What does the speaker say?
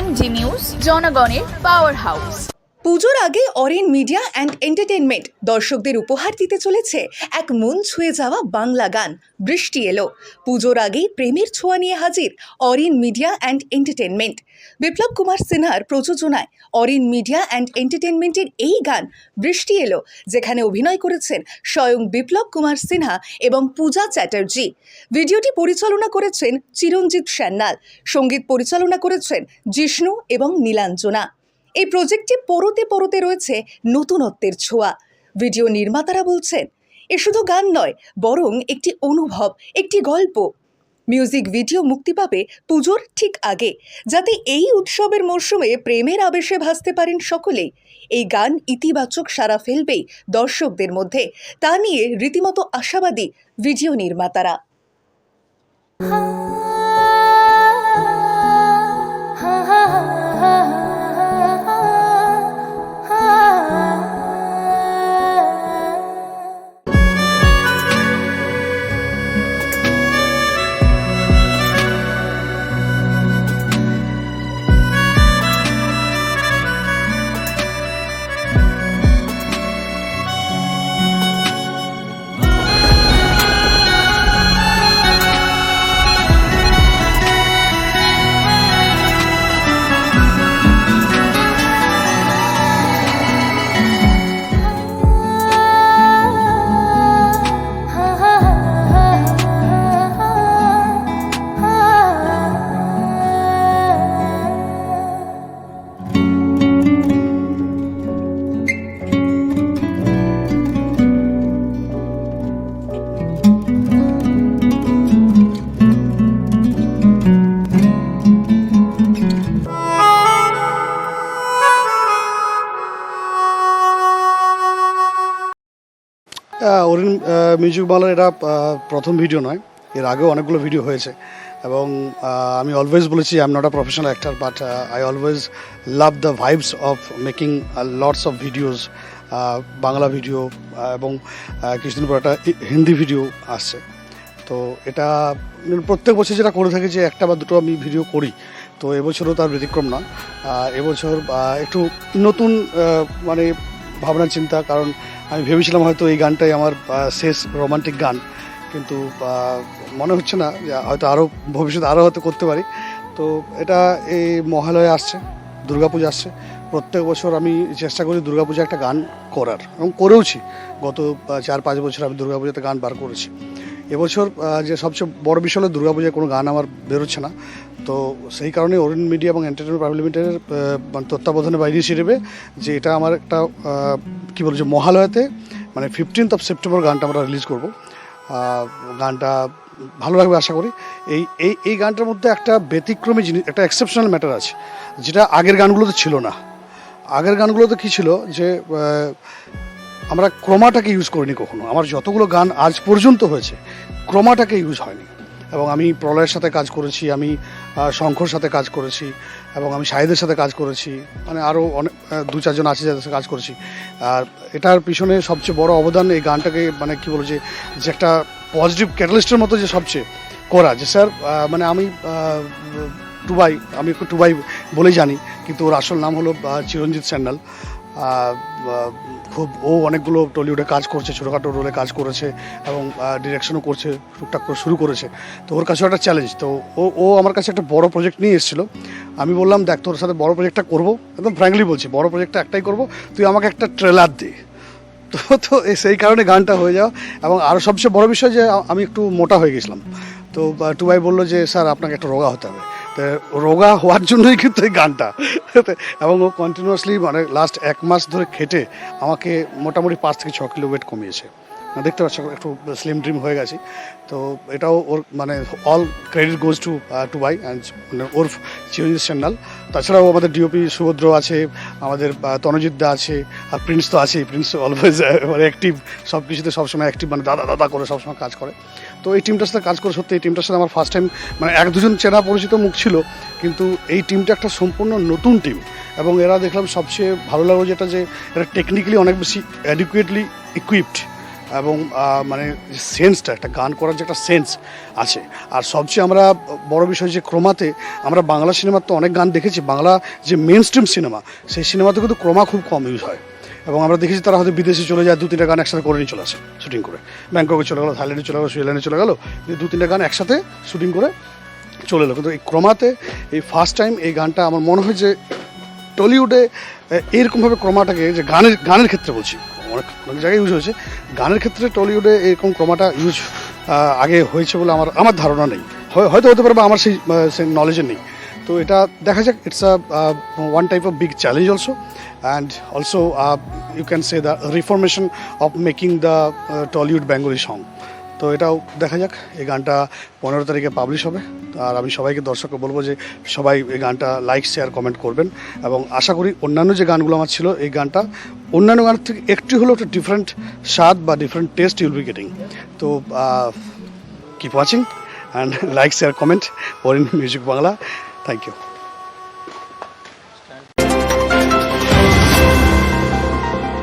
MG news জনগণের power house. পুজোর আগে অরিন মিডিয়া অ্যান্ড এন্টারটেনমেন্ট দর্শকদের উপহার দিতে চলেছে এক মন ছুঁয়ে যাওয়া বাংলা গান বৃষ্টি এলো। পুজোর আগেই প্রেমের ছোঁয়া নিয়ে হাজির Orin media and entertainment. Biplab Kumar সিনহার প্রযোজনায় অরিন মিডিয়া অ্যান্ড এন্টারটেনমেন্টের এই গান বৃষ্টি এলো, যেখানে অভিনয় করেছেন স্বয়ং বিপ্লব কুমার সিনহা এবং পূজা চ্যাটার্জি। ভিডিওটি পরিচালনা করেছেন চিরঞ্জিত সান্যাল, সঙ্গীত পরিচালনা করেছেন জিষ্ণু এবং নীলাঞ্জনা। এই প্রজেক্টটি পরতে পরতে রয়েছে নতুনত্বের ছোঁয়া। ভিডিও নির্মাতারা বলছেন, এ শুধু গান নয়, বরং একটি অনুভব, একটি গল্প। মিউজিক ভিডিও মুক্তি পাবে পুজোর ঠিক আগে, যাতে এই উৎসবের মরশুমে প্রেমের আবেশে ভাসতে পারেন সকলেই। এই গান ইতিবাচক সাড়া ফেলবেই দর্শকদের মধ্যে, তা নিয়ে রীতিমতো আশাবাদী ভিডিও নির্মাতারা। অরিন মিউজিক বাংলার এটা প্রথম ভিডিও নয়, এর আগেও অনেকগুলো ভিডিও হয়েছে এবং আমি অলওয়েজ বলেছি I am not a professional actor, but I always love the vibes of making lots of videos, Bangla video এবং কিছুদিন পর একটা হিন্দি ভিডিও আসছে। তো এটা প্রত্যেক বছর যেটা করে থাকি যে একটা বা দুটো আমি ভিডিও করি, তো এবছরও তার ব্যতিক্রম না। এবছর একটু নতুন মানে ভাবনা চিন্তা, কারণ আমি ভেবেছিলাম হয়তো এই গানটাই আমার শেষ রোমান্টিক গান, কিন্তু মনে হচ্ছে না, যে হয়তো আরও ভবিষ্যতে আরও হয়তো করতে পারি। তো এটা এই মহালয়া আসছে, দুর্গাপূজা আসছে, প্রত্যেক বছর আমি চেষ্টা করি দুর্গাপূজা একটা গান করার, এবং করেওছি। গত 4-5 বছর আমি দুর্গাপূজাতে গান বার করেছি। এবছর যে সবচেয়ে বড় বিষয় হলো দুর্গাপূজায় কোনো গান আমার বেরোচ্ছে না, তো সেই কারণে অরিন মিডিয়া এবং এন্টারটেনমেন্ট প্রাইভেট লিমিটেডের তত্ত্বাবধানে বাইরে হিসেবে যে এটা আমার একটা কী বলছে মহালয়াতে মানে 15th সেপ্টেম্বর গানটা আমরা রিলিজ করব। গানটা ভালো লাগবে আশা করি। এই গানটার মধ্যে একটা ব্যতিক্রমী জিনিস, একটা এক্সেপশনাল ম্যাটার আছে, যেটা আগের গানগুলোতে ছিল না। আগের গানগুলোতে কী ছিল যে আমরা ক্রমাটাকে ইউজ করিনি কখনো। আমার যতগুলো গান আজ পর্যন্ত হয়েছে ক্রমাটাকে ইউজ হয়নি। এবং আমি প্রলয়ের সাথে কাজ করেছি, আমি শঙ্কর সাথে কাজ করেছি, এবং আমি শাহিদের সাথে কাজ করেছি, মানে আরও অনেক 2-4 জন আছে যাদের সাথে কাজ করেছি। আর এটার পিছনে সবচেয়ে বড় অবদান এই গানটাকে মানে কী বলবো যে একটা পজিটিভ ক্যাটালিস্টের মতো যে সবচেয়ে করা, যে স্যার মানে আমি টুবাই, আমি একটু টুবাই বলেই জানি, কিন্তু ওর আসল নাম হলো চিরঞ্জিত সান্যাল। খুব ও অনেকগুলো টলিউডে কাজ করছে, ছোটোখাটো রোলে কাজ করেছে এবং ডিরেকশনও করছে, টুকটাক করে শুরু করেছে। তো ওর কাছেও একটা চ্যালেঞ্জ। তো ও আমার কাছে একটা বড় প্রজেক্ট নিয়ে এসেছিলো। আমি বললাম, দেখ তোর সাথে বড় প্রজেক্টটা করবো, একদম ফ্র্যাঙ্কলি বলছি, বড় প্রজেক্টটা একটাই করবো, তুই আমাকে একটা ট্রেলার দে। তো সেই কারণে গানটা হয়ে যাওয়া। এবং আরও সবচেয়ে বড় বিষয় যে আমি একটু মোটা হয়ে গেছিলাম। তো টুবাই বললো যে স্যার আপনাকে একটা রোগা হতে হবে। তো রোগা হওয়ার জন্যই কিন্তু এই গানটা। এবং ও কন্টিনিউয়াসলি মানে লাস্ট 1 মাস ধরে খেটে আমাকে মোটামুটি 5 থেকে 6 কিলো ওয়েট কমিয়েছে। দেখতে পাচ্ছ একটু স্লিম ড্রিম হয়ে গেছি। তো এটাও ওর মানে all credit goes to Tubai and মানে ওর চিরঞ্জিত সান্যাল। তাছাড়াও আমাদের ডিওপি সুভদ্র আছে, আমাদের তনজিৎ দা আছে, আর প্রিন্স তো আছেই। প্রিন্স অলওয়েজ মানে অ্যাক্টিভ, সব কিছুতে সবসময় অ্যাক্টিভ, মানে দাদা করে সবসময় কাজ করে। তো এই টিমটার সাথে কাজ করে সত্যি এই টিমটার সাথে আমার ফার্স্ট টাইম মানে 1-2 জন চেনা পরিচিত মুখ ছিল, কিন্তু এই টিমটা একটা সম্পূর্ণ নতুন টিম। এবং এরা দেখলাম সবচেয়ে ভালো লাগলো যেটা, যে এরা টেকনিক্যালি অনেক বেশি অ্যাডিকুয়েটলি ইকুইপড। এবং মানে সেন্সটা, একটা গান করার যে একটা সেন্স আছে। আর সবচেয়ে আমরা বড় বিষয় যে ক্রোমাতে আমরা বাংলা সিনেমার তো অনেক গান দেখেছি, বাংলা যে মেন স্ট্রিম সিনেমা সেই সিনেমাতে কিন্তু ক্রোমা খুব কম ইউজ হয়। এবং আমরা দেখেছি তারা হয়তো বিদেশে চলে যায়, 2-3টা গান একসাথে করে নিয়ে চলে আসে শুটিং করে, ব্যাংককে চলে গেলো, থাইল্যান্ডে চলে গেলো, সুইজারল্যান্ডে চলে গেলো, 2-3টা গান একসাথে শুটিং করে চলে এলো। কিন্তু এই ক্রোমাতে এই ফার্স্ট টাইম এই গানটা আমার মনে হয় যে টলিউডে এরকমভাবে ক্রোমাটাকে, যে গানের ক্ষেত্রে বলছি, অনেক অনেক জায়গায় ইউজ হয়েছে, গানের ক্ষেত্রে টলিউডে এরকম ক্রোমাটা ইউজ আগে হয়েছে বলে আমার ধারণা নেই, হয়তো হতে পারে বা আমার সেই নলেজে নেই। তো এটা দেখা যাক, it's one type of big challenge also, and also you can say the reformation of making the Tollywood Bengali song. তো এটাও দেখা যাক। এই গানটা 15 তারিখে পাবলিশ হবে। আর আমি সবাইকে, দর্শককে বলবো যে সবাই এই গানটা লাইক, শেয়ার, কমেন্ট করবেন। এবং আশা করি অন্যান্য যে গানগুলো আমার ছিল, এই গানটা অন্যান্য গানের থেকে একটু হলেও একটা ডিফারেন্ট স্বাদ বা different taste you'll be getting. তো keep watching and like, share, comment Orin music Bangla. Thank you.